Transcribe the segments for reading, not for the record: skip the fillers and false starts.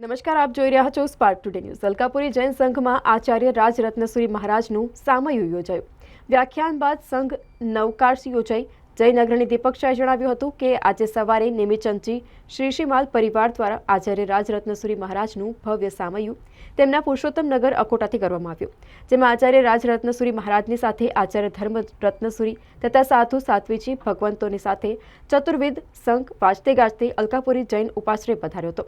નમસ્કાર, આપ જોઈ રહ્યા છો Spark Today News. Alkapuri Jain સંઘમાં આચાર્ય રાજરત્નસુરી મહારાજનું સામયું યોજાયું। વ્યાખ્યાન બાદ સંઘ નવકાશ યોજાઈ। જૈન અગ્રણી દીપક શાહે જણાવ્યું હતું કે આજે સવારે નેમિચંચી શ્રીશીમાલ પરિવાર દ્વારા આચાર્ય રાજરત્નસુરી મહારાજનું ભવ્ય સામયું તેમના પુરુષોત્તમનગર અકોટાથી કરવામાં આવ્યું, જેમાં આચાર્ય રાજરત્નસુરી મહારાજની સાથે આચાર્ય ધર્મરત્નસુરી તથા સાધુ સાત્વીજી ભગવંતોની સાથે ચતુર્વિધ સંઘ વાજતે ગાજતે અલકાપુરી જૈન ઉપાશ્રય પધાર્યો હતો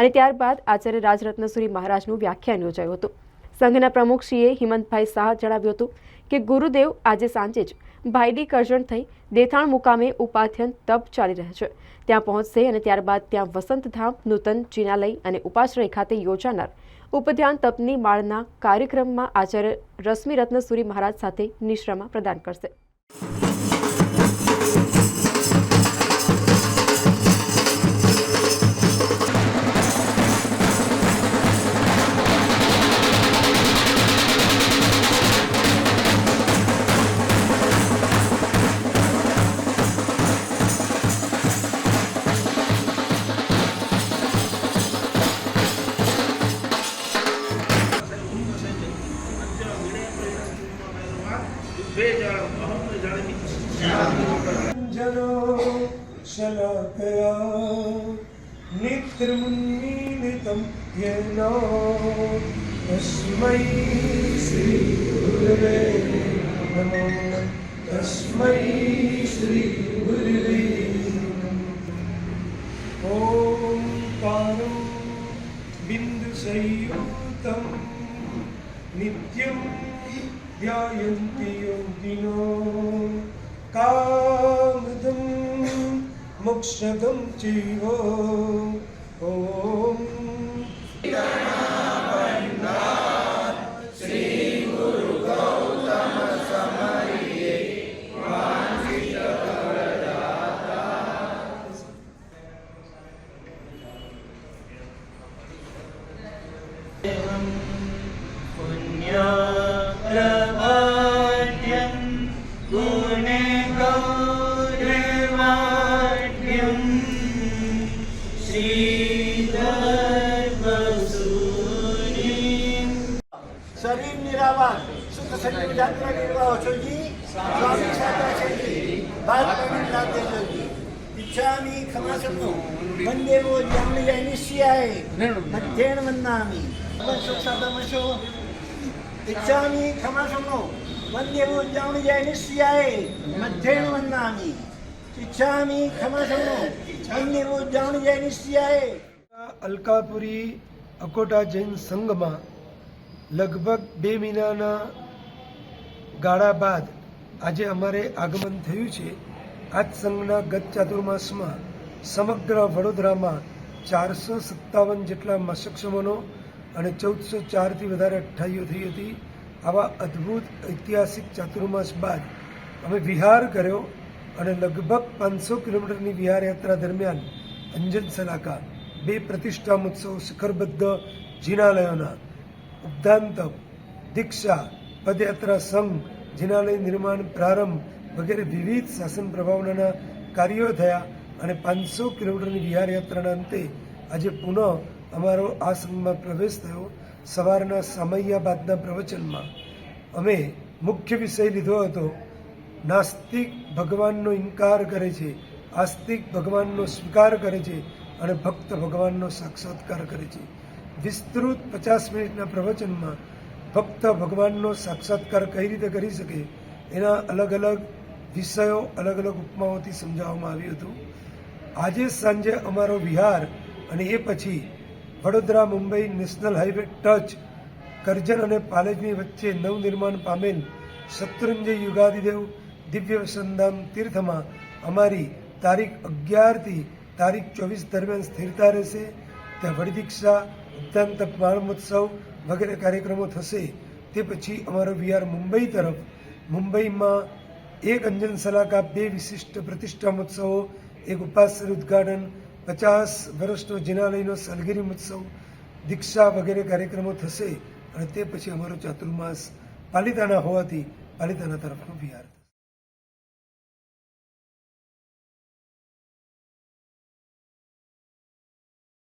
અને ત્યારબાદ આચાર્ય રાજરત્નસુરી મહારાજનું વ્યાખ્યાન યોજાયું હતું। સંઘના પ્રમુખ શ્રીએ હિંમતભાઈ શાહ જણાવ્યું હતું કે ગુરુદેવ આજે સાંજે જ ભાઈડી કરજણ થઈ દેથાણ મુકામે ઉપાધ્યન તપ ચાલી રહ્યા છે ત્યાં પહોંચશે અને ત્યારબાદ ત્યાં વસંતધામ નૂતન જિનાલય અને ઉપાશ્રય ખાતે યોજાનાર ઉપધ્યાન તપની માળના કાર્યક્રમમાં આચાર્ય રશ્મિરત્નસુરી મહારાજ સાથે નિશ્રામાં પ્રદાન કરશે। जनो शलाकया नेत्रमुन्मीलितं येन तस्मै श्री गुरुवे नमः। तस्मै श्री गुरुवे नमः। ओंकारं बिन्दुसंयुतं नित्यं ध्यायन्ति योगिनो कामदं मोक्षदं चैव। ओम शरीर निरावार सुख संयोग यात्रा निर्वाह होगी स्वामी साता चली बात प्रवीण लाते जोगी इच्छामी क्षमा सबनो वंदे वो जामने जाए निश्चयाय मध्येन वन्नामि अपन सुख साता मशो इच्छामी क्षमा सबनो वंदे वो जामने जाए निश्चयाय मध्येन वन्नामि इच्छामी क्षमा सबनो वंदे वो जामने जाए निश्चयाय। अलकापुरी अकोटा जैन संघ में लगभग 2 મહિનાના ગાળા બાદ આજે અમારે આગમન થયું છે। આજ સંઘના ગત ચાતુર્માસમાં સમગ્ર વડોદરામાં 457 જેટલા માસક્ષમનો અને 1404થી વધારે અઠ્ઠાઈઓ થઈ હતી। આવા અદ્ભુત ઐતિહાસિક ચાતુર્માસ બાદ અમે વિહાર કર્યો અને લગભગ 500 કિલોમીટરની વિહાર યાત્રા દરમિયાન અંજન સલાકા 2 પ્રતિષ્ઠા મહોત્સવ શિખરબદ્ધ જિનાલયોના ઉપદાંતપ દીક્ષા પદયાત્રા સંઘ જિનાલય નિર્માણ પ્રારંભ વગેરે વિવિધ શાસન પ્રભાવનાના કાર્યો થયા અને 500 કિલોમીટરની વિહાર યાત્રાના અંતે આજે પુનઃ અમારો આ સંઘમાં પ્રવેશ થયો। સવારના સામૈયા બાદના પ્રવચનમાં અમે મુખ્ય વિષય લીધો હતો નાસ્તિક ભગવાનનો ઇનકાર કરે છે, આસ્તિક ભગવાનનો સ્વીકાર કરે છે અને ભક્ત ભગવાનનો સાક્ષાત્કાર કરે છે। વિસ્તૃત 50 મિનિટના પ્રવચનમાં ભક્ત ભગવાનનો સાક્ષાત્કાર કઈ રીતે કરી શકે એના અલગ અલગ વિષયો અલગ અલગ ઉપમાઓથી સમજાવવામાં આવ્યું હતું। આજે સાંજે અમારો વિહાર અને એ પછી Vadodara Mumbai national highway touch Karjan અને પાલેજની વચ્ચે નવનિર્માણ પામેલ શત્રુંજય યુગાદિદેવ દિવ્ય વસંતધામ તીર્થમાં અમારી તારીખ 11થી તારીખ 24 દરમિયાન સ્થિરતા રહેશે। ત્યાં વડીદીક્ષા ઉપદાન તપ મહોત્સવ વગેરે કાર્યક્રમો થશે। તે પછી અમારો વિહાર મુંબઈ તરફ, મુંબઈમાં 1 અંજન સલાકા 2 વિશિષ્ટ પ્રતિષ્ઠા મહોત્સવો, 1 ઉપાશ્રય ઉદ્ઘાટન, 50 વર્ષનો જિનાલયનો સાલગીરી મહોત્સવ, દીક્ષા વગેરે કાર્યક્રમો થશે અને તે પછી અમારો ચાતુર્માસ પાલિતાણા હોવાથી પાલિતાણા તરફનો વિહાર।